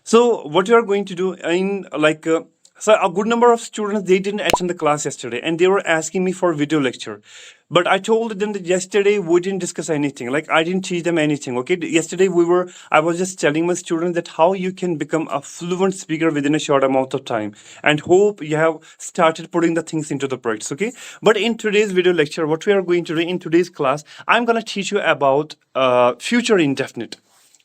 So what you are going to do in so a good number of students they didn't attend the class yesterday and they were asking me for video lecture. But I told them that yesterday we didn't discuss anything. Like I didn't teach them anything. Okay. Yesterday I was just telling my students that how you can become a fluent speaker within a short amount of time and hope you have started putting the things into the practice. Okay. But in today's video lecture, what we are going to do in today's class, I'm going to teach you about future indefinite.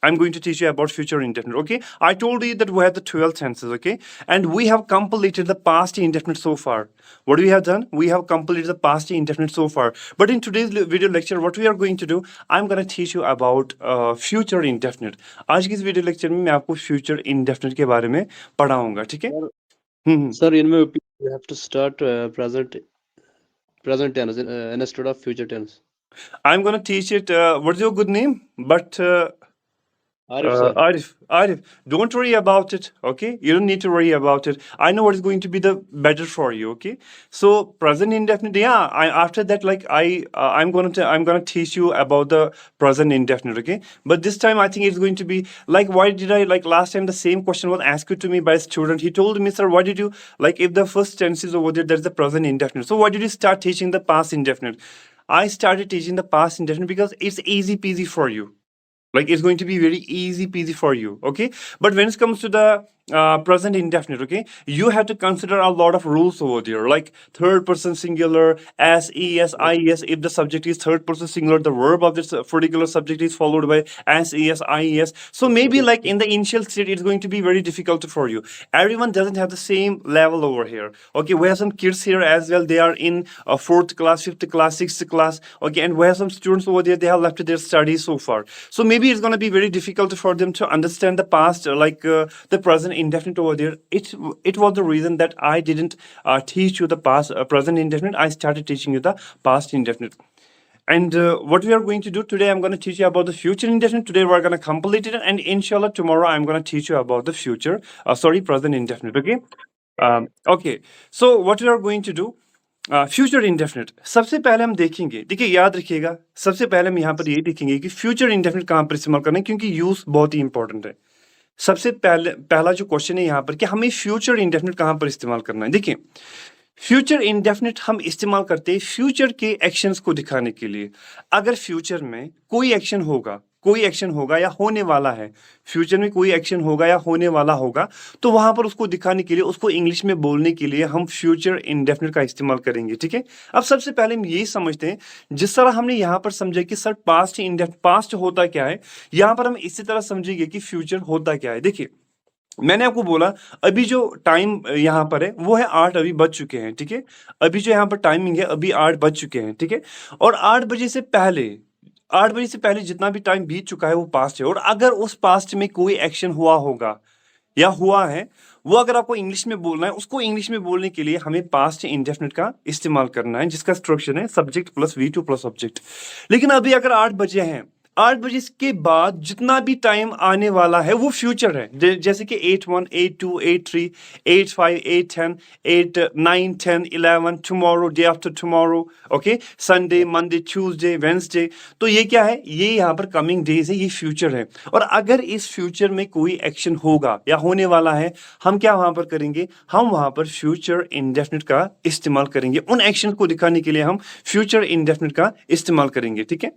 I'm going to teach you about future indefinite. Okay, I told you that we have the 12 tenses. Okay, and we have completed the past indefinite so far. What we have done? We have completed the past indefinite so far. But in today's video lecture, what we are going to do? I'm going to teach you about future indefinite. आज की इस video lecture में मैं आपको future indefinite के बारे में पढ़ाऊंगा. ठीक है? Sir, in my opinion, you have to start present tense instead of future tense. I'm going to teach it. What's your good name? But Arif, sir. Arif, don't worry about it. Okay, you don't need to worry about it. I know what is going to be the better for you. Okay, so present indefinite. Yeah, after that, I'm gonna teach you about the present indefinite. Okay, but this time I think it's going to be like, why did I like last time the same question was asked to me by a student. He told me, sir, why did you like if the first tense is over there, there's the present indefinite. So why did you start teaching the past indefinite? I started teaching the past indefinite because it's easy peasy for you. Like it's going to be very easy peasy for you. Okay, but when it comes to the present indefinite, okay, you have to consider a lot of rules over there, like third person singular, s, es, ies. If the subject is third person singular, the verb of this particular subject is followed by s, es, ies. So maybe like in the initial state it's going to be very difficult for you. Everyone doesn't have the same level over here. Okay, we have some kids here as well. They are in fourth class, fifth class, sixth class. Okay, and we have some students over there, they have left their studies so far. So maybe it's going to be very difficult for them to understand the past, the present indefinite over there. It was the reason that I didn't teach you the past present indefinite. I started teaching you the past indefinite. And what we are going to do today, I'm going to teach you about the future indefinite. Today we're going to complete it, and inshallah tomorrow I'm going to teach you about the future. Present indefinite. Okay. Okay. So what we are going to do, future indefinite. सबसे पहले हम देखेंगे, देखिए याद रखिएगा, सबसे पहले हम यहाँ पर ये देखेंगे कि फ्यूचर इंडेफिनिट कहाँ पर इस्तेमाल करना है, क्योंकि यूज बहुत ही इंपॉर्टेंट है. सबसे पहला जो क्वेश्चन है यहाँ पर कि हमें फ्यूचर इंडेफिनिट कहाँ पर इस्तेमाल करना है. देखिए फ्यूचर इंडेफिनिट हम इस्तेमाल करते हैं फ्यूचर के एक्शंस को दिखाने के लिए. अगर फ्यूचर में कोई एक्शन होगा या होने वाला है, फ्यूचर में कोई एक्शन होगा या होने वाला होगा, तो वहां पर उसको दिखाने के लिए, उसको इंग्लिश में बोलने के लिए हम फ्यूचर इंडेफिनिट का इस्तेमाल करेंगे. ठीक है, अब सबसे पहले हम यही समझते हैं, जिस तरह हमने यहाँ पर समझा कि सर पास्ट होता क्या है, यहाँ पर हम इसी तरह समझेंगे कि फ्यूचर होता क्या है. देखिए मैंने आपको बोला अभी जो टाइम यहाँ पर है वो है 8 अभी बज चुके हैं. ठीक है, अभी जो यहाँ पर टाइमिंग है अभी 8 बज चुके हैं. ठीक है, और 8 बजे से पहले जितना भी टाइम बीत चुका है वो पास्ट है. और अगर उस पास्ट में कोई एक्शन हुआ होगा या हुआ है, वो अगर आपको इंग्लिश में बोलना है, उसको इंग्लिश में बोलने के लिए हमें पास्ट इंडेफिनिट का इस्तेमाल करना है, जिसका स्ट्रक्चर है subject plus V2 plus object. लेकिन अभी अगर 8 बजे हैं, 8 बजे के बाद जितना भी टाइम आने वाला है वो फ्यूचर है. जैसे कि 8:1, 8:2, 8:3, 8:5, 8:10, 8:9, 10, 11, tomorrow, day after tomorrow. Okay, Sunday, Monday, Tuesday, Wednesday. तो ये क्या है, ये यहाँ पर कमिंग डेज है, ये फ्यूचर है. और अगर इस फ्यूचर में कोई एक्शन होगा या होने वाला है, हम क्या वहां पर करेंगे, हम वहां पर फ्यूचर इंडेफिनिट का इस्तेमाल करेंगे. उन एक्शन को दिखाने के लिए हम फ्यूचर इंडेफिनिट का इस्तेमाल करेंगे. ठीक है,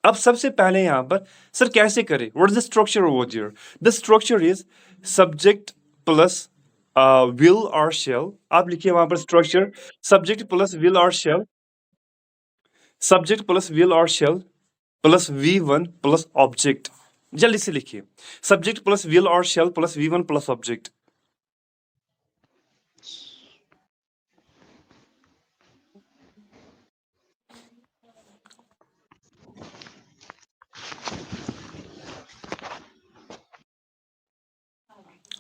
अब सबसे पहले यहां पर सर कैसे करें, what is the structure over there. The structure is subject plus will or shall. आप लिखिए वहां पर structure subject plus will or shall, subject plus will or shall plus V1 plus object. जल्दी से लिखिए, subject plus will or shall plus V1 plus object.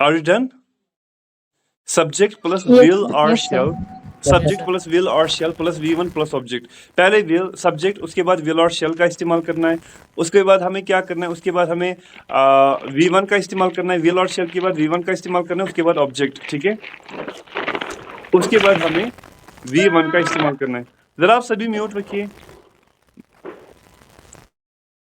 Are you done? Subject plus will or shall, subject plus will or shall plus V1 plus object. पहले will subject, उसके बाद will or shell का इस्तेमाल करना है. उसके बाद हमें क्या करना है, उसके बाद हमें V1 का इस्तेमाल करना है, विल और शेल के बाद V1 का इस्तेमाल करना है, उसके बाद ऑब्जेक्ट. ठीक है, उसके बाद हमें V1 का इस्तेमाल करना है. जरा आप सभी म्यूट रखिए.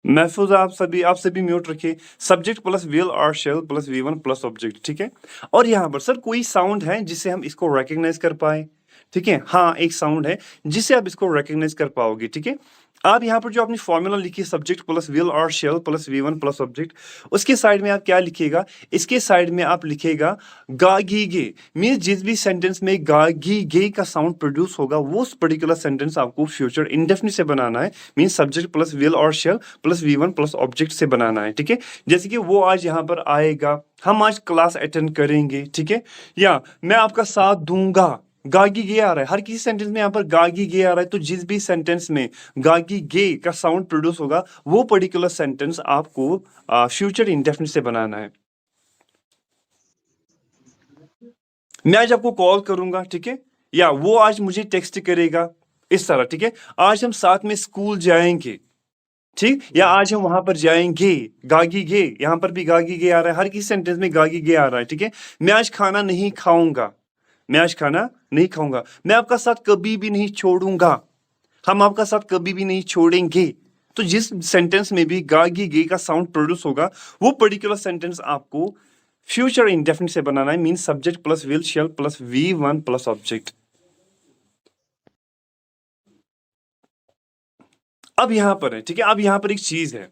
महफूज आप सभी म्यूट रखिए। Subject plus will or shall plus V1 plus object, ठीक है। और यहाँ पर सर कोई साउंड है जिससे हम इसको रिकॉग्नाइज कर पाए, ठीक है। हाँ, एक साउंड है जिससे आप इसको रिकॉग्नाइज कर पाओगे, ठीक है। आप यहाँ पर जो अपनी फॉर्मूला लिखी subject plus will or shall plus V1 plus object, उसके साइड में आप क्या लिखिएगा, इसके साइड में आप लिखिएगा गा गे। मीन्स जिस भी सेंटेंस में गा गे का साउंड प्रोड्यूस होगा वो पर्टिकुलर सेंटेंस आपको फ्यूचर इंडेफिनिट से बनाना है। Means subject plus will or shall plus V1 plus object से बनाना है, ठीक है। जैसे कि वो आज यहाँ पर आएगा, हम आज क्लास अटेंड करेंगे, ठीक है। या मैं आपका साथ दूंगा, गागी गे आ रहा है, हर किसी सेंटेंस में यहाँ पर गागी गे आ रहा है, तो जिस भी सेंटेंस में गागी गे का साउंड प्रोड्यूस होगा वो पर्टिकुलर सेंटेंस आपको फ्यूचर इंडेफिनिट से बनाना है। मैं आज आपको कॉल करूंगा, ठीक है, या वो आज मुझे टेक्स्ट करेगा, इस तरह, ठीक है। आज हम साथ में स्कूल जाएंगे, ठीक, या आज हम वहां पर जाएंगे, गागी गे, यहां पर भी गागी गे आ रहा है, हर किसी सेंटेंस में गागी गे आ रहा है, ठीक है। मैं आज खाना नहीं खाऊंगा, मैं आज खाना नहीं खाऊंगा। मैं आपका साथ कभी भी नहीं छोड़ूंगा, हम आपका साथ कभी भी नहीं छोड़ेंगे। तो जिस सेंटेंस में भी गागी गे का साउंड प्रोड्यूस होगा वो पर्टिकुलर सेंटेंस आपको फ्यूचर इंडेफिनिट से बनाना है। Mean subject plus will shell plus V1 plus object. अब यहां पर है, ठीक है। अब यहां पर एक चीज है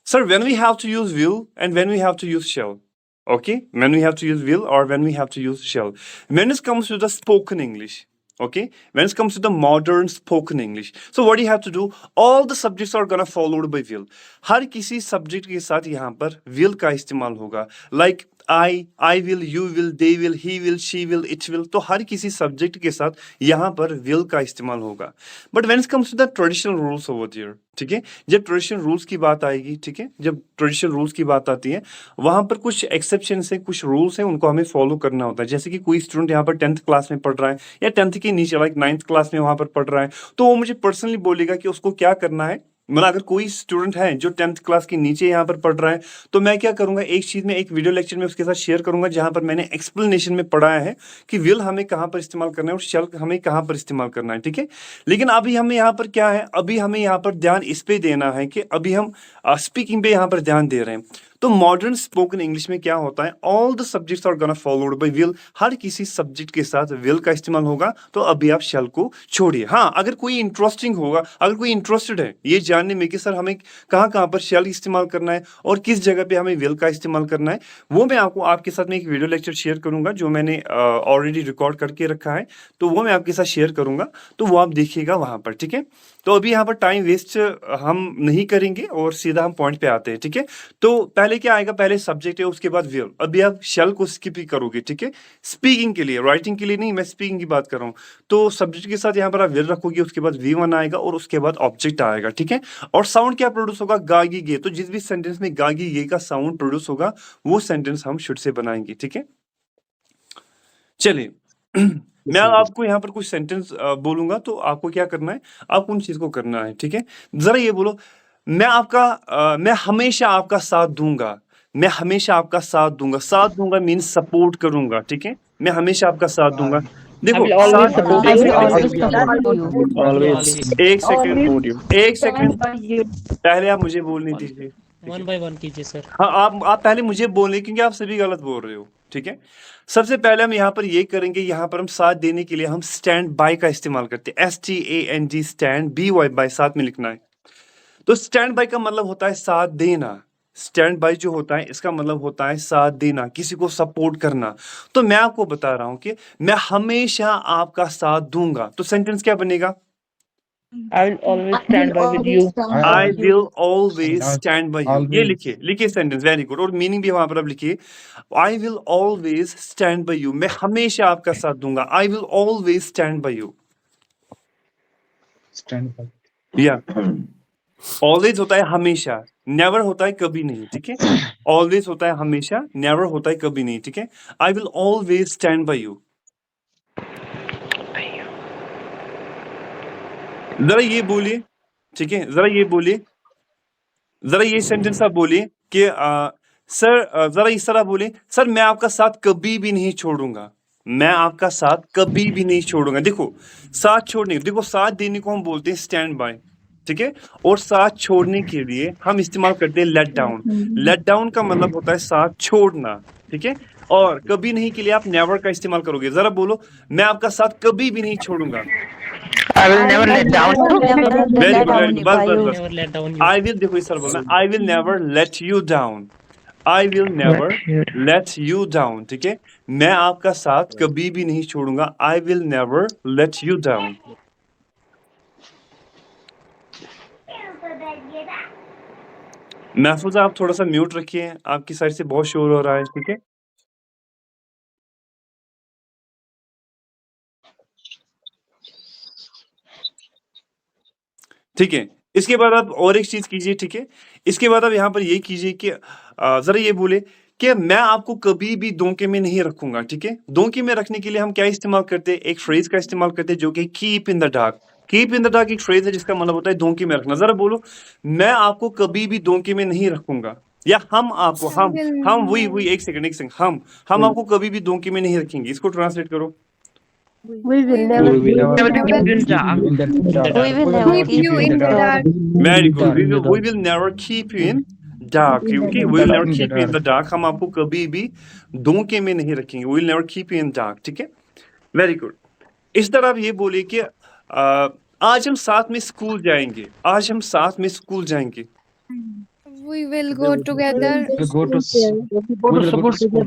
sir, when we have to use will and when we have to use shall, okay, when we have to use will or when we have to use shall, when it comes to the spoken English, okay, when it comes to the modern spoken English, so what do you have to do, all the subjects are gonna followed by will। हर किसी subject के साथ यहाँ पर will का इस्तेमाल होगा, like I will, you will, they will, he will, she will, it will। तो हर किसी सब्जेक्ट के साथ यहाँ पर will का इस्तेमाल होगा। But when it comes to the traditional rules over there, ठीक है, जब ट्रेडिशनल रूल्स की बात आएगी, ठीक है, जब ट्रेडिशनल रूल्स की बात आती है वहां पर कुछ एक्सेप्शन है, कुछ रूल्स हैं, उनको हमें फॉलो करना होता है। जैसे कि कोई स्टूडेंट यहाँ पर 10th क्लास में पढ़ रहा है या 10th के नीचे लाइक 9th क्लास में वहां पर पढ़ रहा है, तो वो मुझे पर्सनली बोलेगा कि उसको क्या करना है। मतलब अगर कोई स्टूडेंट है जो 10th क्लास के नीचे यहाँ पर पढ़ रहा है, तो मैं क्या करूंगा, एक चीज में एक वीडियो लेक्चर में उसके साथ शेयर करूंगा जहां पर मैंने एक्सप्लेनेशन में पढ़ाया है कि विल हमें कहां पर इस्तेमाल करना है और शैल हमें कहां पर इस्तेमाल करना है, ठीक है। लेकिन अभी हमें यहाँ पर क्या है, अभी हमें यहाँ पर ध्यान इस पे देना है कि अभी हम स्पीकिंग पे यहाँ पर ध्यान दे रहे हैं। तो मॉडर्न स्पोकन इंग्लिश में क्या होता है, all the subjects are gonna followed by will. हर किसी सब्जेक्ट के साथ विल का इस्तेमाल होगा, तो अभी आप शैल को छोड़िए। हाँ, अगर कोई इंटरेस्टिंग होगा, अगर कोई इंटरेस्टेड है ये जानने में कि सर हमें कहाँ कहाँ पर शैल इस्तेमाल करना है और किस जगह पे हमें विल का इस्तेमाल करना है, वो मैं आपको आपके साथ में एक वीडियो लेक्चर शेयर करूंगा जो मैंने ऑलरेडी रिकॉर्ड करके रखा है, तो वो मैं आपके साथ शेयर करूंगा, तो वो आप देखिएगा वहां पर, ठीक है। तो अभी यहाँ पर टाइम वेस्ट हम नहीं करेंगे और सीधा हम पॉइंट पे आते हैं, ठीक है। तो पहले क्या आएगा, पहले सब्जेक्ट है, उसके बाद विल। अभी आप शैल को स्किप ही करोगे, ठीक है, स्पीकिंग के लिए, राइटिंग के लिए नहीं, मैं स्पीकिंग की बात कर रहा हूँ। तो सब्जेक्ट के साथ यहाँ पर आप विल रखोगे, उसके बाद V1 आएगा और उसके बाद ऑब्जेक्ट आएगा, ठीक है। और साउंड क्या प्रोड्यूस होगा, गागी गे। तो जिस भी सेंटेंस में गागी गे का साउंड प्रोड्यूस होगा वो सेंटेंस हम शुड से बनाएंगे, ठीक है। चलिए मैं आपको यहाँ पर कुछ सेंटेंस बोलूंगा, तो आपको क्या करना है, आपको उन चीज को करना है, ठीक है। जरा ये बोलो, मैं हमेशा आपका साथ दूंगा, मैं हमेशा आपका साथ दूंगा। साथ दूंगा मीन्स सपोर्ट करूंगा, ठीक है, मैं हमेशा आपका साथ दूंगा। देखो always साथ, support एक you. Second, Always. एक सेकंड, Support you. एक सेकंड, पहले आप मुझे बोलने दीजिए, ठीक वन है। बाय वन कीजिए सर। हाँ, आप पहले मुझे बोलें क्योंकि आप सभी गलत बोल रहे हो, ठीक है। सबसे पहले हम यहाँ पर ये करेंगे, यहाँ पर हम साथ देने के लिए हम स्टैंड बाय का इस्तेमाल करते हैं, STAND, स्टैंड, BY, बाय, साथ में लिखना है। तो स्टैंड बाय का मतलब होता है साथ देना। स्टैंड बाय जो होता है इसका मतलब होता है साथ देना, किसी को सपोर्ट करना। तो मैं आपको बता रहा हूं कि मैं हमेशा आपका साथ दूंगा, तो सेंटेंस क्या बनेगा, I will always stand by with you. I will always stand by you। ये लिखिए, लिखिए सेंटेंस, वेरी गुड। और मीनिंग भी वहां पर आप लिखिए, I will always stand by you, मैं हमेशा आपका साथ दूंगा। I will always stand by you। Stand by. या ऑलवेज होता है हमेशा, नेवर होता है कभी नहीं, ठीक है। ऑलवेज होता है हमेशा, नेवर होता है कभी नहीं, ठीक है। I will always stand by you. जरा ये बोलिए, ठीक है, जरा ये बोलिए, जरा ये सेंटेंस आप बोलिए कि सर, जरा इस तरह बोलिए, सर मैं आपका साथ कभी भी नहीं छोड़ूंगा, मैं आपका साथ कभी भी नहीं छोड़ूंगा। देखो साथ छोड़ने, देखो साथ देने को हम बोलते हैं स्टैंड बाय, ठीक है। और साथ छोड़ने के लिए हम इस्तेमाल करते हैं लेट डाउन। लेट डाउन का मतलब होता है साथ छोड़ना, ठीक है। और कभी नहीं के लिए आप नेवर का इस्तेमाल करोगे। जरा बोलो, मैं आपका साथ कभी भी नहीं छोड़ूंगा। I will never let down you. Very good, very good, बस बस बस। Never let down you. I will, देखो इस तरह बोलना, आई will never let you down. I will never let you down, ठीक है। मैं आपका साथ कभी भी नहीं छोड़ूंगा। I will never let you down. महफूज आप थोड़ा सा म्यूट रखिए, आपकी साइड से बहुत शोर हो रहा है, ठीक है। ठीक है, इसके बाद आप और एक चीज कीजिए, ठीक है। इसके बाद आप यहाँ पर ये कीजिए कि जरा ये बोले कि मैं आपको कभी भी धोखे में नहीं रखूंगा, ठीक है। धोखे में रखने के लिए हम क्या इस्तेमाल करते हैं? एक फ्रेज का इस्तेमाल करते हैं जो कि keep in the dark. Keep in the dark एक फ्रेज है जिसका मतलब होता है धोखे में रखना। जरा बोलो, मैं आपको कभी भी धोखे में नहीं रखूंगा। या हम आपको, हम वही एक सेकंड, हम आपको कभी भी धोखे में नहीं रखेंगे। इसको ट्रांसलेट करो। We will never We will Never keep you in dark. We will never keep you in the dark. Very good. We will never keep you in dark. Okay? We will never keep you in the dark. हम आपको कभी भी धोखे में नहीं रखेंगे। We will never keep you in dark. ठीक है? Very good. इस तरह आप ये बोलिए कि आज हम साथ में स्कूल जाएंगे। आज हम साथ में स्कूल जाएंगे। We will go together. Go to school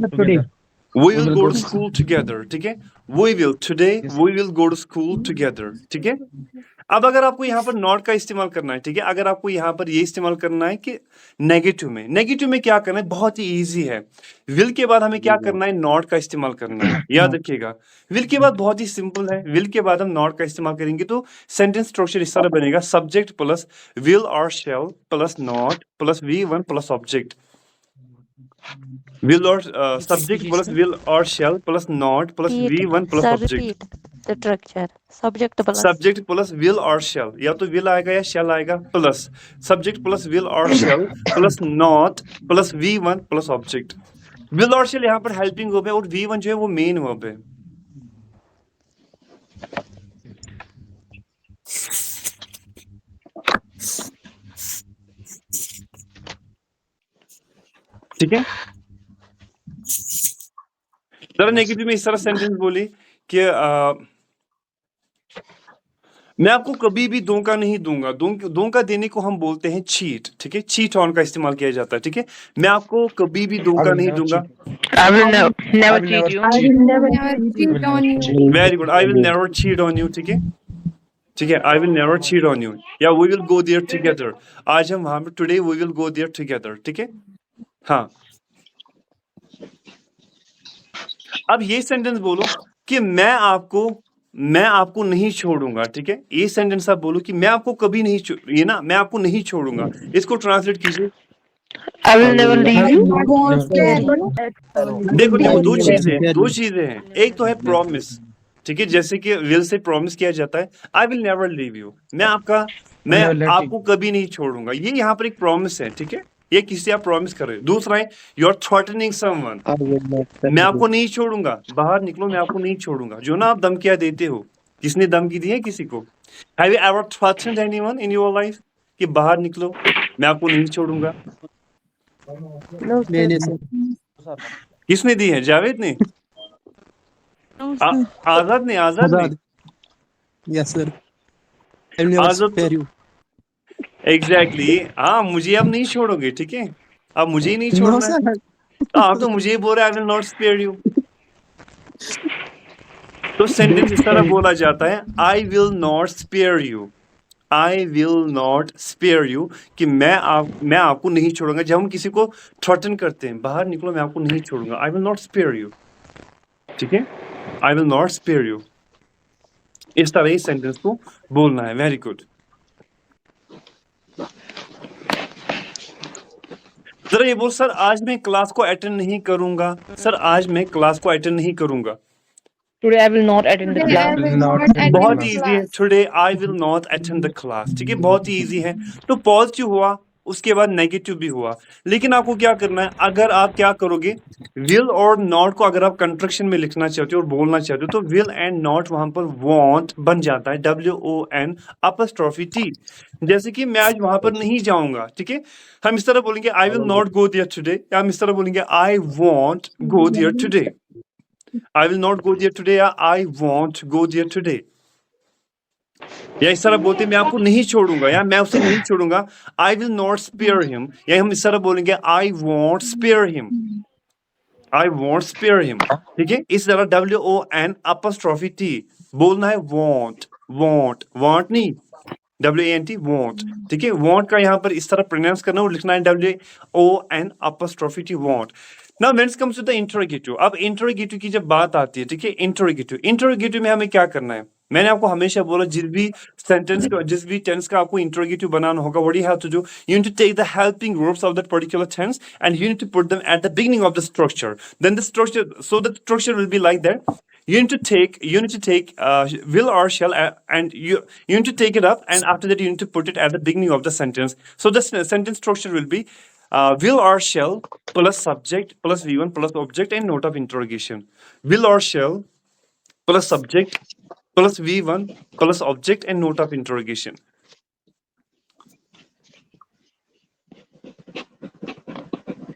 today. We will go to school together. ठीक है? We will today. We will go to school together. ठीक है? अब अगर आपको यहाँ पर नॉट का इस्तेमाल करना है, ठीक है। अगर आपको यहाँ पर ये इस्तेमाल करना है कि नेगेटिव में क्या करना है? बहुत ही इजी है। विल के बाद हमें क्या करना है? नॉट का इस्तेमाल करना है। याद रखिएगा, विल के बाद बहुत ही सिंपल है। विल के बाद हम नॉट का इस्तेमाल करेंगे तो सेंटेंस स्ट्रक्चर इस तरह बनेगा: subject plus will or shall plus not plus V1 plus object. Will or subject plus will or shall plus not plus V1 plus object. The structure Subject plus will or shall, या तो will आएगा या shall आएगा, plus subject plus will or shall plus not plus V1 plus object. Will or shall यहाँ पर helping verb है और V1 जो है वो main verb है। ठीक है। जरा नेगेटिव में इस तरह सेंटेंस बोली कि मैं आपको कभी भी धोखा नहीं दूंगा। धोखा देने को हम बोलते हैं चीट, ठीक है। चीट ऑन का इस्तेमाल किया जाता है, ठीक है। मैं आपको कभी भी धोखा नहीं दूंगा। I will never cheat you. I will never cheat on you. Very good. I will never cheat on you, ठीक है, ठीक है। I will never cheat on you, या we will go there together. आज हम वहां पर, today we will go there together, ठीक है। हाँ, अब ये सेंटेंस बोलो कि मैं आपको नहीं छोड़ूंगा, ठीक है। ये सेंटेंस आप बोलो कि मैं आपको कभी नहीं ये ना, मैं आपको नहीं छोड़ूंगा। इसको ट्रांसलेट कीजिए। I will never leave you. देखो दो चीजें हैं। एक तो है प्रॉमिस, ठीक है, जैसे कि विल से प्रॉमिस किया जाता है, I will never leave you, मैं आपको कभी नहीं छोड़ूंगा। ये यहाँ पर एक प्रॉमिस है, ठीक है। ये किसी आप प्रॉमिस कर रहे हो। दूसरा है यू आर थ्रेटनिंग समवन, मैं आपको नहीं छोड़ूंगा, बाहर निकलो, मैं आपको नहीं छोड़ूंगा। जो ना आप धमकियां देते हो, किसने धमकी दी है किसी को? Have you ever threatened anyone in your life कि बाहर निकलो, मैं आपको नहीं छोड़ूंगा? किसने दी है? जावेद ने? आजाद ने? Yes sir, I will never spare you. Exactly. हाँ, मुझे अब नहीं छोड़ोगे, ठीक है। अब मुझे ही नहीं छोड़ना है। आप तो मुझे ही बोल रहे I will not spare you. तो सेंटेंस इस तरह बोला जाता है, I will not spare you. I will not spare you कि मैं आपको नहीं छोड़ूंगा। जब हम किसी को थ्रेटन करते हैं, बाहर निकलो, मैं आपको नहीं छोड़ूंगा, I will not spare you, ठीक है। I will not spare you, इस तरह इस सेंटेंस को बोलना है। Very good. जरा ये बोल, सर आज मैं क्लास को अटेंड नहीं करूंगा। सर आज मैं क्लास को अटेंड नहीं करूंगा। Today I will not attend the class. बहुत इजी है। Today I will not attend the class, ठीक है, बहुत ही इजी है। तो पॉजिटिव हुआ, उसके बाद नेगेटिव भी हुआ। लेकिन आपको क्या करना है, अगर आप क्या करोगे, विल और नॉट को अगर आप कंट्रक्शन में लिखना चाहते हो और बोलना चाहते हो तो विल एंड नॉट वहां पर वॉन्ट बन जाता है, WON अपॉस्ट्रोफी T। जैसे कि मैं आज वहां पर नहीं जाऊंगा, ठीक है, हम इस तरह बोलेंगे I will not go there today, या हम इस तरह बोलेंगे I won't go there today. I will not go there today या I won't go there today. या इस तरह बोलते मैं आपको नहीं छोड़ूंगा या मैं उसे नहीं छोड़ूंगा, I will not spare him, या हम इस तरह बोलेंगे I won't spare him, I won't spare him. ठीक है, इस तरह WON अपॉस्ट्रोफी T बोलना है, वॉन्ट वॉन्ट वॉन्ट नहीं, WANT वॉन्ट। ठीक है, वॉन्ट का यहाँ पर इस तरह प्रोनाउंस करना और लिखना है WON apostrophe T won't. Now when it comes to the interrogative, अब इंटरोगेटिव की जब बात आती है, ठीक है, इंटरोगेटिव में हमें क्या करना है, मैंने आपको हमेशा बोला जिस भी सेंटेंस का, जिस भी टेंस का आपको इंटरोगेटिव बनाना होगा, what you have to do, you need to take the helping verbs of that particular tense and you need to put them at the beginning of the structure, then the structure, so the structure will be like that. You need to take will or shall and you need to take it up, and after that you need to put it at the beginning of the sentence. So the sentence structure will be will or shall plus subject plus V1 plus object and note of interrogation. Will or shall plus subject plus V1 plus object and note of interrogation.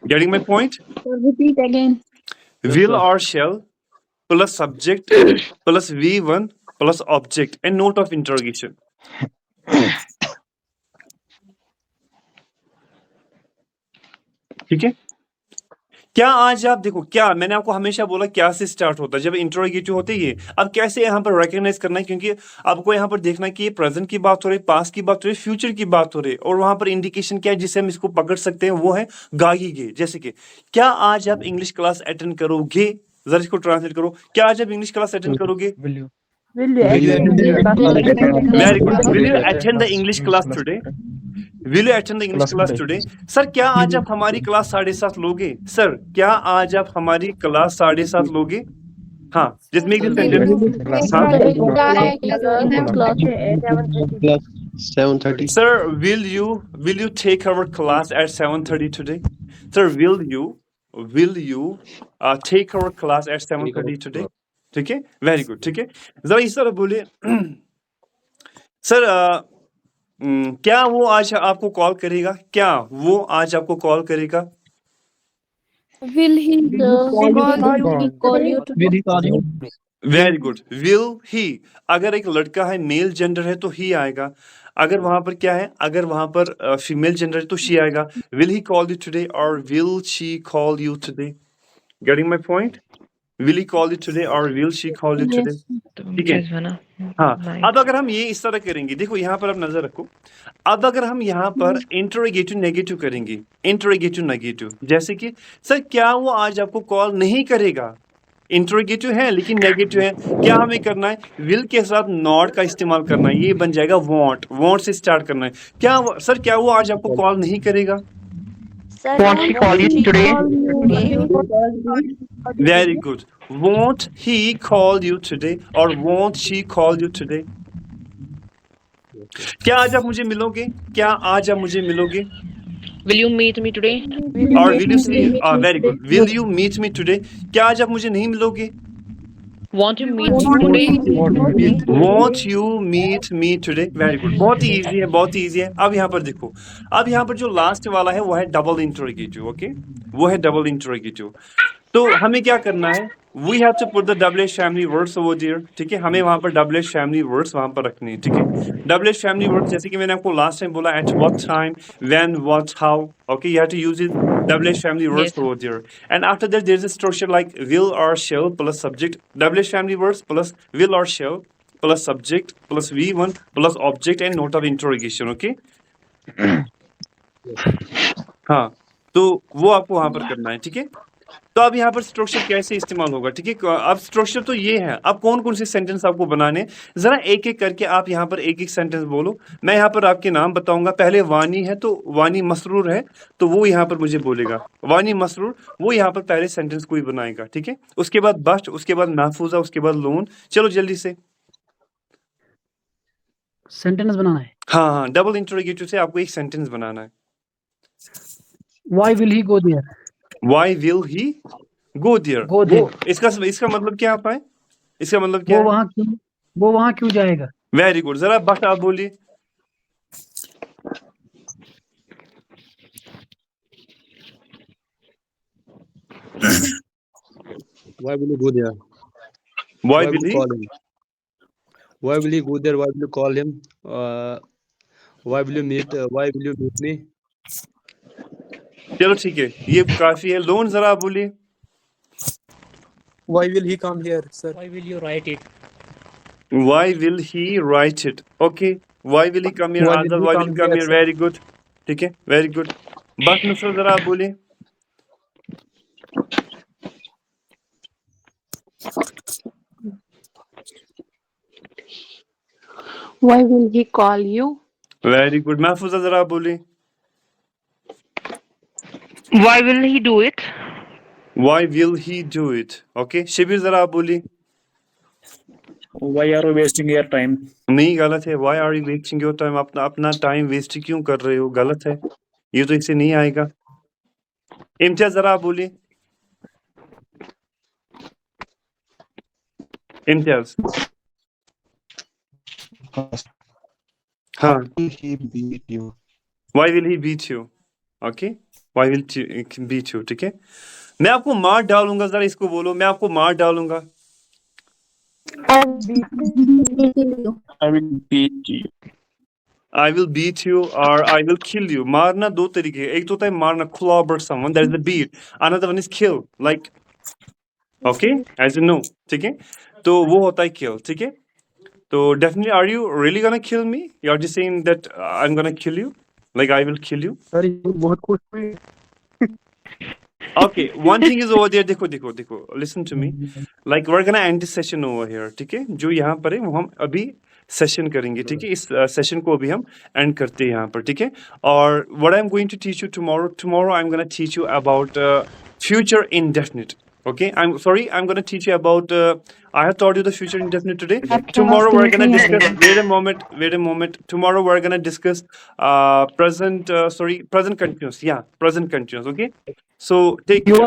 Getting my point? Repeat again. Will or shall plus subject plus V1 plus object and note of interrogation. ठीक है, क्या आज आप देखो, क्या मैंने आपको हमेशा बोला क्या से स्टार्ट होता है जब इंटरोगेटिव होते ही। अब कैसे यहाँ पर रिकॉग्नाइज करना है, क्योंकि आपको यहाँ पर देखना है कि ये प्रेजेंट की बात हो रही है, पास्ट की बात हो रही है, फ्यूचर की बात हो रही है, और वहां पर इंडिकेशन क्या है जिससे हम इसको पकड़ सकते हैं, वो है गाएंगे। जैसे कि क्या आज आप इंग्लिश क्लास अटेंड करोगे, जरा इसको ट्रांसलेट करो, क्या आज आप इंग्लिश क्लास अटेंड करोगे? Very good. Will you attend the English class today? Will you attend the English class today? Sir क्या आज आप हमारी क्लास 7:30 लोगे? सर क्या आज आप हमारी क्लास 7:30 लोगे? हाँ, just make this sentence. Class 7:30. Sir, will you take our class at 7:30 today? Sir, will you take our class at 7:30 today? ठीक है, वेरी गुड। ठीक है, जरा इस तरह बोलिए, सर क्या वो आज आपको कॉल करेगा, क्या वो आज आपको कॉल करेगा? Will he call you to very good, will he. अगर एक लड़का है, मेल जेंडर है तो ही आएगा, अगर वहां पर क्या है, अगर वहां पर फीमेल जेंडर है तो शी आएगा। Will he call you today और will she call you today? Getting my point? Will he call you today or will she call you today? ठीक है, हाँ। अब अगर हम ये इस तरह करेंगे, देखो यहाँ पर आप नजर रखो, अब अगर हम यहाँ पर इंटरोगेटिव नेगेटिव करेंगे, इंटरोगेटिव नेगेटिव, जैसे कि सर क्या वो आज आपको कॉल नहीं करेगा, इंटरोगेटिव है लेकिन नेगेटिव है, क्या हमें करना है, विल के साथ नॉट का इस्तेमाल करना है, ये बन जाएगा वॉन्ट, वॉन्ट से स्टार्ट करना है। क्या सर क्या वो आज आपको कॉल नहीं करेगा? Won't she call you today? Very good. Won't he call you today or won't she call you today? क्या आज आप मुझे मिलोगे, क्या आज आप मुझे मिलोगे? Will you meet me today? Or will you see? Very good. Will you meet me today? क्या आज आप मुझे नहीं मिलोगे? Won't you meet me today? Won't you meet me today? Very good. बहुत ही इजी है, बहुत ही इजी है। अब यहाँ पर देखो, अब यहाँ पर जो लास्ट वाला है वो है डबल इंटरोगेटिव, ओके, वो है डबल इंटरोगेटिव। तो हमें क्या करना है, we have to put the WH family words over there, ठीक है, हमें वहां पर WH family words वहां पर रखने हैं, ठीक है। WH family words जैसे कि मैंने आपको लास्ट टाइम बोला, at what time, when, what, how, okay, you have to use it WH family words Yes. over there, and after that there is a structure like will or shall plus subject, WH family words plus will or shall plus subject plus V1 plus object and note of interrogation, okay। हाँ, तो वो आपको वहां पर करना है, ठीक है। तो अब यहाँ पर स्ट्रक्चर कैसे इस्तेमाल होगा, ठीक है। अब स्ट्रक्चर तो ये है, अब कौन कौन से सेंटेंस आपको बनाने, जरा एक एक करके आप यहाँ पर एक एक सेंटेंस बोलो। मैं यहाँ पर आपके नाम बताऊंगा, पहले वानी है तो वानी मसरूर है तो वो यहाँ पर मुझे बोलेगा, वानी मसरूर, वो यहाँ पर पहले सेंटेंस कोई बनाएगा, ठीक है। उसके बाद बस्ट, उसके बाद महफूजा, उसके बाद लोन। चलो जल्दी से सेंटेंस बनाना है। हाँ, डबल इंटरोगेटिव से आपको एक सेंटेंस बनाना है। Why will he go there? Why will he go there? Go there. इसका मतलब क्या आप आए? इसका मतलब क्या है? वो वहाँ क्यों जाएगा? Very good. जरा बट आप बोलिए. Why will you go there? Why will will you he? call him? Why will he go there? Why will you call him? Why will you meet? Why will you meet me? चलो ठीक है, ये काफी है. Loan जरा आप बोलिए. Why will he come here, sir? Why will you write it? Why will he write it? Okay. Why will he come here? Why will Azad, he why will come he come here, here? sir? Very good. ठीक है, very good. बस नुसरत जरा आप बोलिए. Why will he call you? Very good. महफूजा जरा आप बोलिए. Why will he do it? Why will he do it? Okay. शिबिर जरा आप बोलिए. Why are you wasting your time? नहीं, गलत है. Why are you wasting your time? अपना टाइम वेस्ट क्यों कर रहे हो? गलत है. ये तो इससे नहीं आएगा. इम्तियाज जरा आप बोलिए. इम्तियाज. हाँ. He beat you. Why will he beat you? Okay. Why will he beat you? ठीक है. मैं आपको मार डालूंगा. जरा इसको बोलो. मैं आपको मार डालूंगा. I will beat you. I will beat you or I will kill you. मारना दो तरीके. एक तो होता है मारना, clobber someone. That is the beat. Another one is kill. Like, okay, as you know. ठीक है. तो वो होता है kill. ठीक है. तो definitely, are you really gonna kill me? You're just saying that I'm gonna kill you. Like I will kill you. Sir, you बहुत खुश हुए. Okay, one thing is over there. देखो. Listen to me. Like we're gonna end this session over here. ठीक है. जो यहाँ पर है वो हम अभी सेशन करेंगे. ठीक है. इस सेशन को अभी हम एंड करते हैं यहाँ पर. ठीक है. और what I'm going to teach you tomorrow I'm gonna teach you about future indefinite. Okay. I'm gonna teach you about I have taught you the future indefinite today. Tomorrow we're gonna discuss. Wait a moment. Tomorrow we're gonna discuss present continuous. Yeah, present continuous. Okay. So take care.